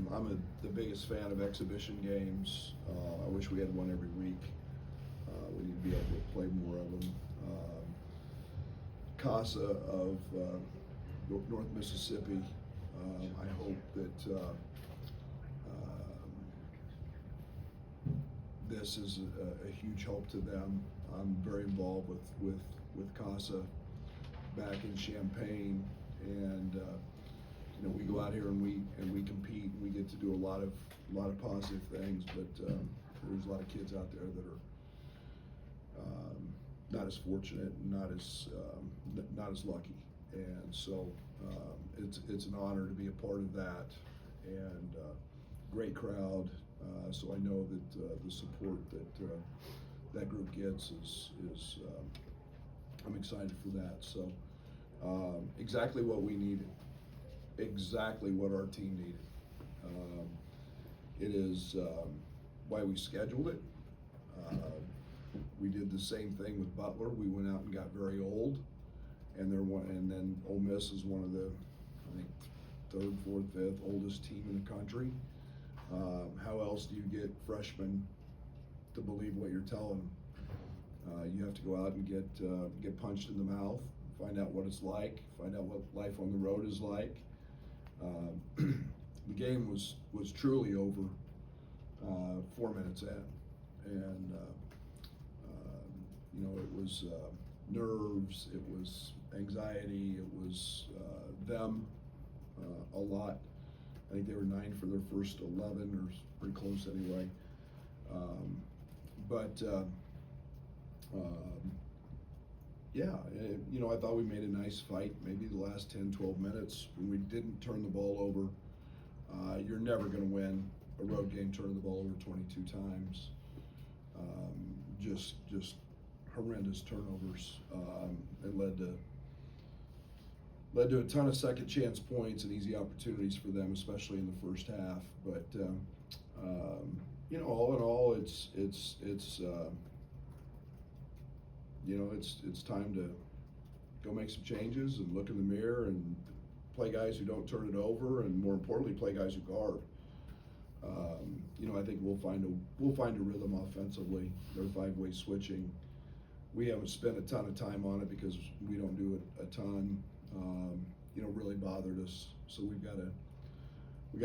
the biggest fan of exhibition games. I wish we had one every week. We need to be able to play more of them. CASA of North Mississippi. I hope that this is a huge help to them. I'm very involved with CASA back in Champaign, and we go out here and we compete. And we get to do a lot of positive things, but there's a lot of kids out there that are not as fortunate, and not as lucky, and so it's an honor to be a part of that, and great crowd. So I know that the support that group gets is I'm excited for that. So exactly what we needed, exactly what our team needed. It is why we scheduled it. We did the same thing with Butler. We went out and got very old, and then Ole Miss is one of the, I think, third, fourth, fifth oldest team in the country. How else do you get freshmen to believe what you're telling them? You have to go out and get punched in the mouth, find out what it's like, find out what life on the road is like. The game was truly over 4 minutes in, and it was nerves, it was anxiety, it was them a lot. I think they were 9 for their first 11, or pretty close anyway. I thought we made a nice fight. Maybe the last 10, 12 minutes when we didn't turn the ball over. You're never going to win a road game turning the ball over 22 times. Just horrendous turnovers. It led to a ton of second chance points and easy opportunities for them, especially in the first half. But all in all, it's time to go make some changes and look in the mirror and play guys who don't turn it over, and more importantly, play guys who guard. I think we'll find a rhythm offensively. Their 5-way switching. We haven't spent a ton of time on it because we don't do it a ton. Really bothered us. So we got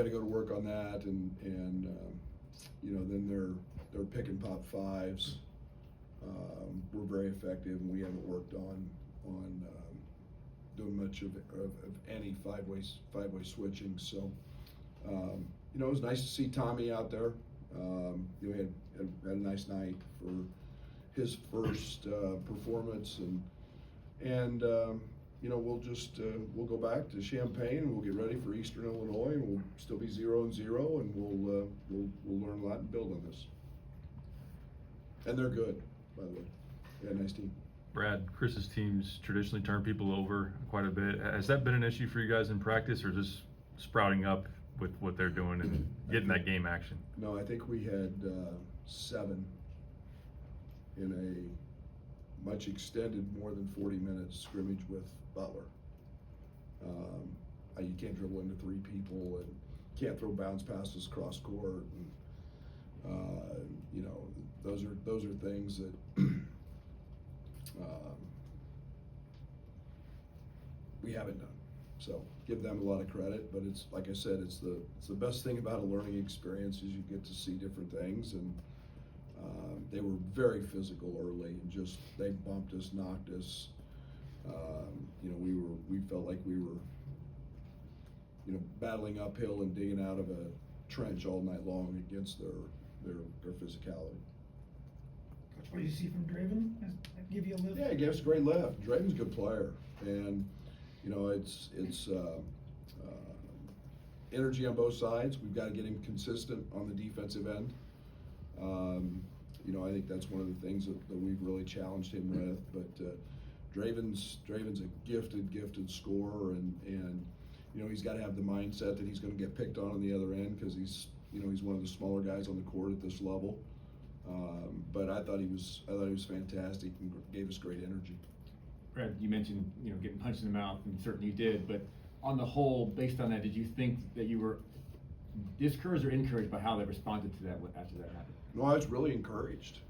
to go to work on that, and then they're pick and pop fives. We're very effective, and we haven't worked on doing much of any five-way switching. So it was nice to see Tommy out there. He had a nice night for his first performance, and we'll go back to Champaign, and we'll get ready for Eastern Illinois, and we'll still be 0-0, and we'll learn a lot and build on this. And they're good, by the way. Yeah, nice team. Brad, Chris's teams traditionally turn people over quite a bit. Has that been an issue for you guys in practice, or just sprouting up with what they're doing and getting that game action? No, I think we had 7 in a much extended, more than 40-minute scrimmage with Butler. You can't dribble into 3 people, and can't throw bounce passes cross court, and those are things that we haven't done. So give them a lot of credit, but it's like I said, it's the best thing about a learning experience is you get to see different things, and they were very physical early, and they bumped us, knocked us. We felt like we were battling uphill and digging out of a trench all night long against their physicality. Coach, what do you see from Draven? Does that give you a lift? Yeah, he gave us a great lift. Draven's a good player, and it's energy on both sides. We've got to get him consistent on the defensive end. I think that's one of the things that we've really challenged him with. But Draven's a gifted scorer, and he's got to have the mindset that he's going to get picked on the other end, because he's one of the smaller guys on the court at this level. But I thought he was fantastic and gave us great energy. Brad, you mentioned getting punched in the mouth, and certainly you did. But on the whole, based on that, did you think that you were discouraged or encouraged by how they responded to that after that happened? No, I was really encouraged.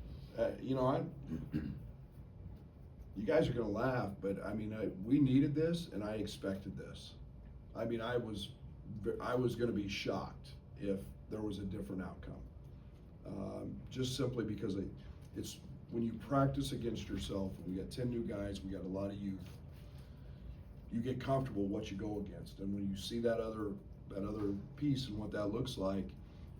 You know, you guys are going to laugh, but I mean, we needed this, and I expected this. I mean, I was going to be shocked if there was a different outcome. Just simply because it's when you practice against yourself, and we got 10 new guys, we got a lot of youth, you get comfortable what you go against. And when you see that other piece and what that looks like,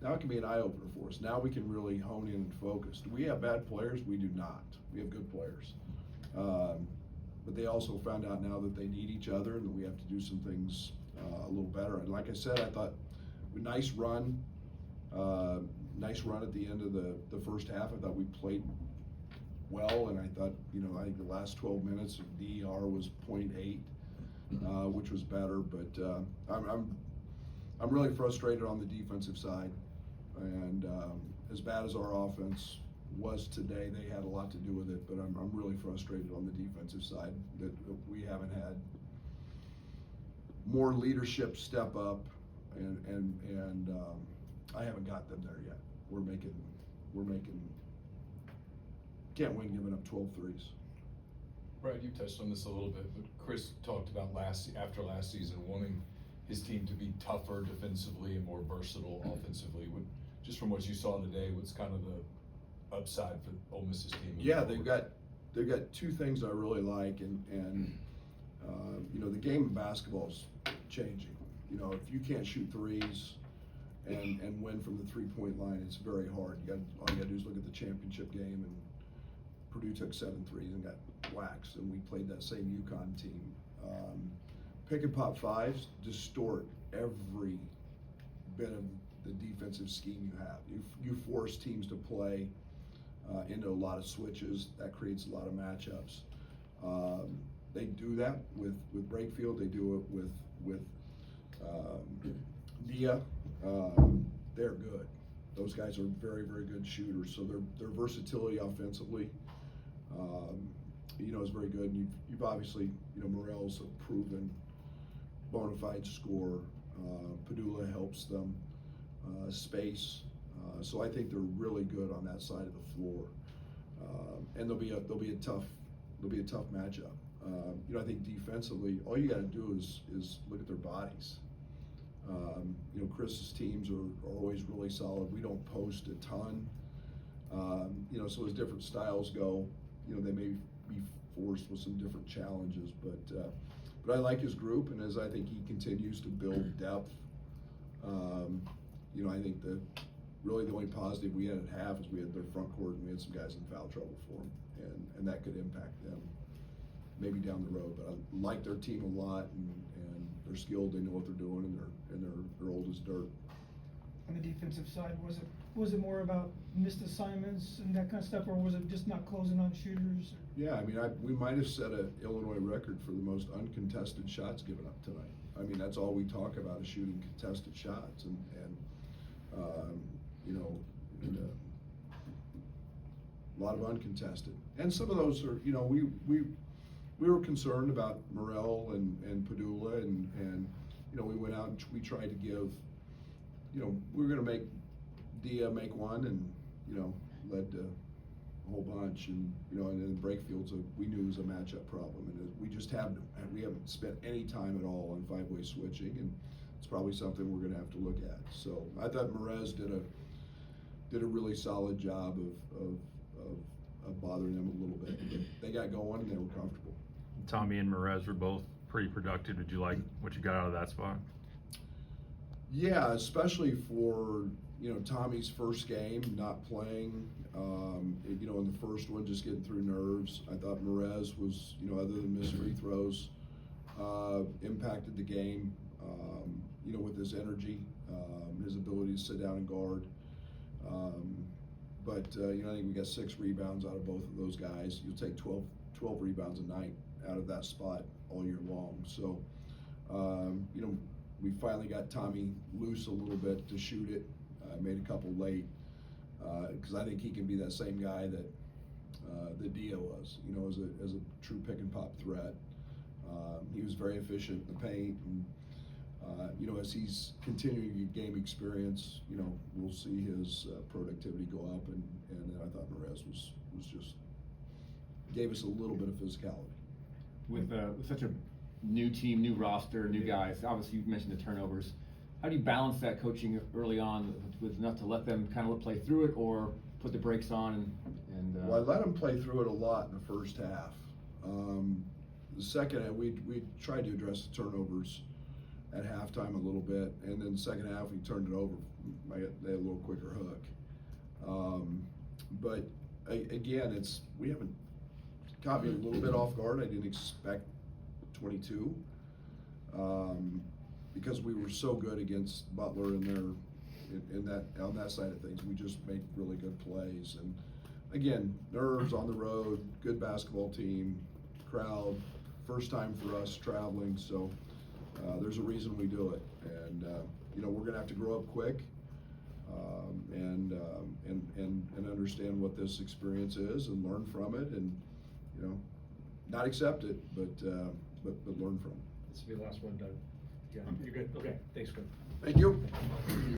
now it can be an eye-opener for us. Now we can really hone in and focus. Do we have bad players? We do not. We have good players. But they also found out now that they need each other and that we have to do some things a little better. And like I said, I thought nice run at the end of the first half. I thought we played well, and I thought, you know, I think the last 12 minutes of DER was 0.8, which was better. But I'm really frustrated on the defensive side, and as bad as our offense was today, they had a lot to do with it. But I'm really frustrated on the defensive side that we haven't had more leadership step up, and I haven't got them there yet. We're making can't win giving up 12 threes. Brad, you touched on this a little bit, but Chris talked about after last season wanting his team to be tougher defensively and more versatile offensively. Just from what you saw today, what's kind of the upside for Ole Miss's team? Yeah, they've got two things I really like, and you know, the game of basketball is changing. You know, if you can't shoot threes and win from the 3-point line, it's very hard. All you got to do is look at the championship game, and Purdue took 7 threes and got waxed, and we played that same UConn team. Pick and pop fives distort every bit of the defensive scheme you have. You force teams to play into a lot of switches. That creates a lot of matchups. They do that with Brakefield. They do it with Dia. They're good. Those guys are very, very good shooters. So their versatility offensively, you know, is very good. And you've obviously, you know, Morel's a proven bona fide scorer. Padula helps them space. So I think they're really good on that side of the floor. And they'll be a tough matchup. You know, I think defensively, all you got to do is look at their bodies. You know, Chris's teams are always really solid. We don't post a ton. You know, so as different styles go, you know, they may be forced with some different challenges. But I like his group, and as I think he continues to build depth, you know, I think that really the only positive we had at half is we had their front court, and we had some guys in foul trouble for them, and that could impact them maybe down the road. But I like their team a lot, and they're skilled. They know what they're doing, and they're old as dirt. On the defensive side, was it more about missed assignments and that kind of stuff, or was it just not closing on shooters? Yeah, I mean, we might have set an Illinois record for the most uncontested shots given up tonight. I mean, that's all we talk about is shooting contested shots, and you know, a lot of uncontested. And some of those are, you know, we were concerned about Morel and Padula, and you know, we went out and we tried to give, you know, we were going to make Dia make one, and you know, led to a whole bunch, and you know, and then Brakefields we knew was a matchup problem, and we just haven't spent any time at all on 5-way switching, and it's probably something we're going to have to look at. So I thought Morez did a really solid job of bothering them a little bit. But they got going and they were comfortable. Tommy and Morez were both pretty productive. Did you like what you got out of that spot? Yeah, especially for, you know, Tommy's first game, not playing, you know, in the first one, just getting through nerves. I thought Morez was, you know, other than missed free throws, impacted the game, you know, with his energy, his ability to sit down and guard. You know, I think we got 6 rebounds out of both of those guys. You'll take 12 rebounds a night out of that spot all year long. So, you know, we finally got Tommy loose a little bit to shoot it. Made a couple late, because I think he can be that same guy that the Dia was, you know, as a true pick and pop threat. He was very efficient in the paint, and You know, as he's continuing to gain experience, you know, we'll see his productivity go up, and I thought Perez was just gave us a little bit of physicality. With such a new team, new roster, new guys, obviously you mentioned the turnovers. How do you balance that coaching early on with enough to let them kind of play through it, or put the brakes on and Well, I let them play through it a lot in the first half. The second half, we tried to address the turnovers at halftime a little bit, and then the second half we turned it over. They had a little quicker hook. But again, we haven't caught me a little bit off guard. I didn't expect 22 because we were so good against Butler on that side of things. We just made really good plays, and again, nerves on the road, good basketball team, crowd, first time for us traveling, so there's a reason we do it, and you know, we're gonna have to grow up quick and understand what this experience is and learn from it, and you know, not accept it, but learn from it. This will be the last one, Doug. Yeah, you're good. Okay, thanks, Chris. Thank you.